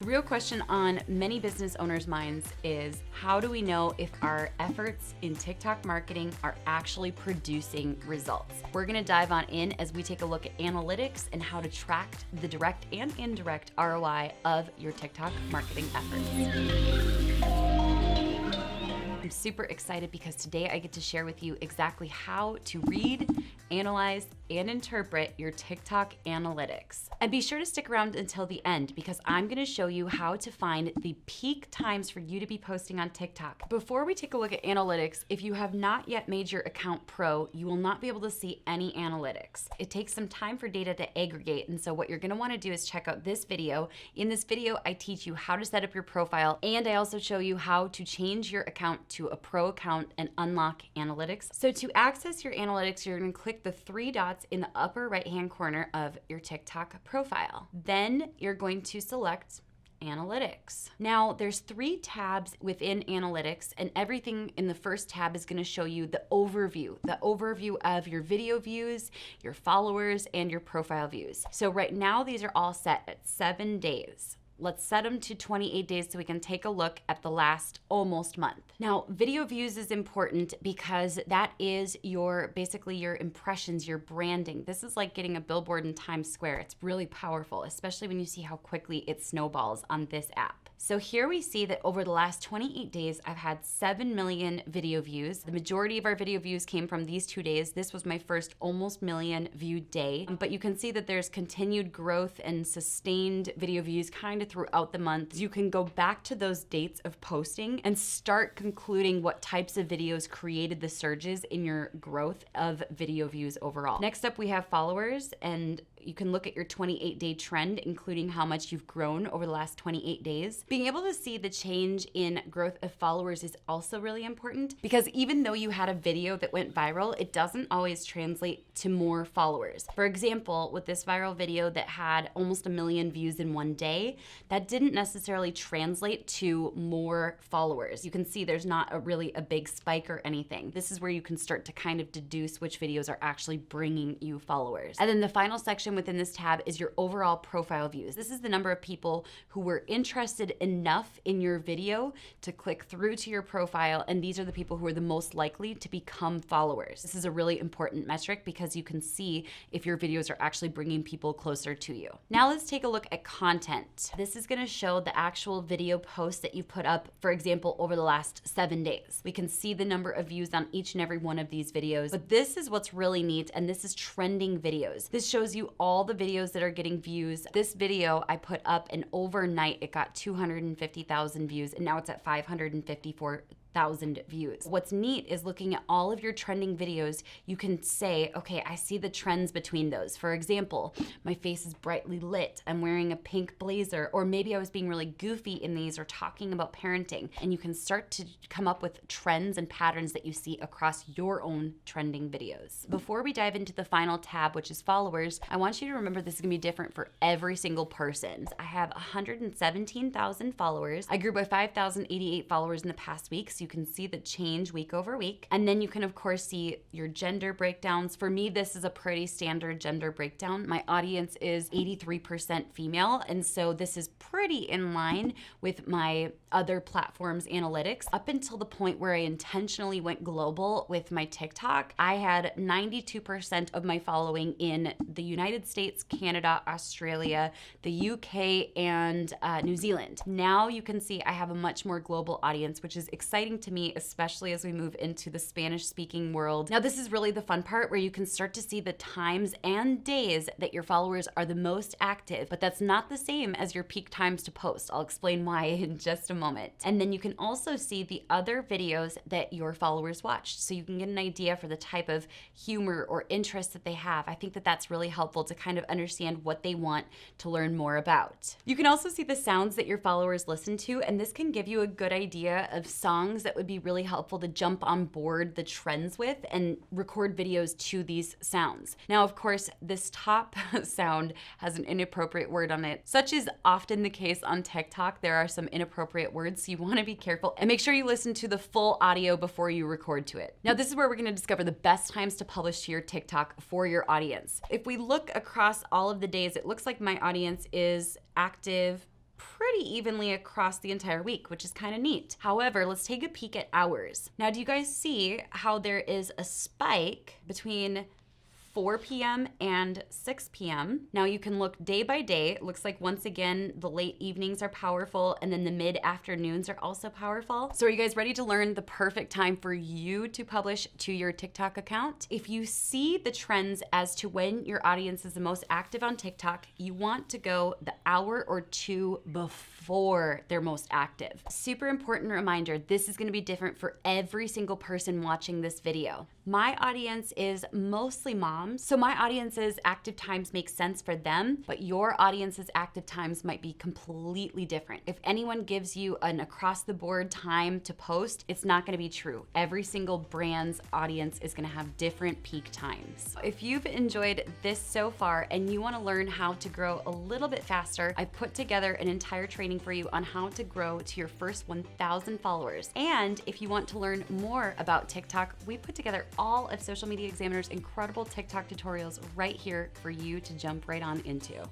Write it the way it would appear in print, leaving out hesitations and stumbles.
The real question on many business owners' minds is, how do we know if our efforts in TikTok marketing are actually producing results? We're gonna dive on in as we take a look at analytics and how to track the direct and indirect ROI of your TikTok marketing efforts. I'm super excited because today I get to share with you exactly how to read, analyze, and interpret your TikTok analytics. And be sure to stick around until the end because I'm gonna show you how to find the peak times for you to be posting on TikTok. Before we take a look at analytics, if you have not yet made your account pro, you will not be able to see any analytics. It takes some time for data to aggregate, and so what you're gonna wanna do is check out this video. In this video, I teach you how to set up your profile, and I also show you how to change your account to a pro account and unlock analytics. So to access your analytics, you're gonna click the three dots in the upper right-hand corner of your TikTok profile. Then you're going to select Analytics. Now there's three tabs within Analytics, and everything in the first tab is going to show you the overview of your video views, your followers, and your profile views. So right now these are all set at 7 days. Let's set them to 28 days so we can take a look at the last almost month. Now, video views is important because that is basically your impressions, your branding. This is like getting a billboard in Times Square. It's really powerful, especially when you see how quickly it snowballs on this app. So here we see that over the last 28 days, I've had 7 million video views. The majority of our video views came from these 2 days. This was my first almost million viewed day. But you can see that there's continued growth and sustained video views kind of throughout the month. You can go back to those dates of posting and start concluding what types of videos created the surges in your growth of video views overall. Next up, we have followers, and you can look at your 28-day trend, including how much you've grown over the last 28 days. Being able to see the change in growth of followers is also really important because even though you had a video that went viral, it doesn't always translate to more followers. For example, with this viral video that had almost 1 million views in one day, that didn't necessarily translate to more followers. You can see there's not really a big spike or anything. This is where you can start to kind of deduce which videos are actually bringing you followers. And then the final section within this tab is your overall profile views. This is the number of people who were interested enough in your video to click through to your profile, and these are the people who are the most likely to become followers. This is a really important metric because you can see if your videos are actually bringing people closer to you. Now let's take a look at content. This is going to show the actual video posts that you've put up, for example, over the last 7 days. We can see the number of views on each and every one of these videos, but this is what's really neat, and this is trending videos. This shows you all the videos that are getting views. This video I put up, and overnight it got 250,000 views, and now it's at 554,000 views. What's neat is looking at all of your trending videos, you can say, okay, I see the trends between those. For example, my face is brightly lit, I'm wearing a pink blazer, or maybe I was being really goofy in these or talking about parenting, and you can start to come up with trends and patterns that you see across your own trending videos. Before we dive into the final tab, which is followers, I want you to remember this is gonna be different for every single person. I have 117,000 followers. I grew by 5,088 followers in the past week, so you can see the change week over week. And then you can of course see your gender breakdowns. For me, this is a pretty standard gender breakdown. My audience is 83% female, and so this is pretty in line with my other platforms' analytics. Up until the point where I intentionally went global with my TikTok, I had 92% of my following in the United States, Canada, Australia, the UK, and New Zealand. Now you can see I have a much more global audience, which is exciting to me, especially as we move into the Spanish-speaking world. Now, this is really the fun part where you can start to see the times and days that your followers are the most active, but that's not the same as your peak times to post. I'll explain why in just a moment. And then you can also see the other videos that your followers watched, so you can get an idea for the type of humor or interest that they have. I think that that's really helpful to kind of understand what they want to learn more about. You can also see the sounds that your followers listen to, and this can give you a good idea of songs that would be really helpful to jump on board the trends with and record videos to these sounds. Now, of course, this top sound has an inappropriate word on it. Such is often the case on TikTok. There are some inappropriate words, so you want to be careful and make sure you listen to the full audio before you record to it. Now, this is where we're going to discover the best times to publish to your TikTok for your audience. If we look across all of the days, it looks like my audience is active pretty evenly across the entire week, which is kind of neat. However, let's take a peek at hours. Now, do you guys see how there is a spike between 4 p.m. and 6 p.m. Now you can look day by day. It looks like once again, the late evenings are powerful and then the mid afternoons are also powerful. So are you guys ready to learn the perfect time for you to publish to your TikTok account? If you see the trends as to when your audience is the most active on TikTok, you want to go the hour or two before they're most active. Super important reminder, this is gonna be different for every single person watching this video. My audience is mostly moms, so my audience's active times make sense for them, but your audience's active times might be completely different. If anyone gives you an across the board time to post, it's not gonna be true. Every single brand's audience is gonna have different peak times. If you've enjoyed this so far and you wanna learn how to grow a little bit faster, I put together an entire training for you on how to grow to your first 1,000 followers. And if you want to learn more about TikTok, we put together all of Social Media Examiner's incredible TikTok tutorials right here for you to jump right on into.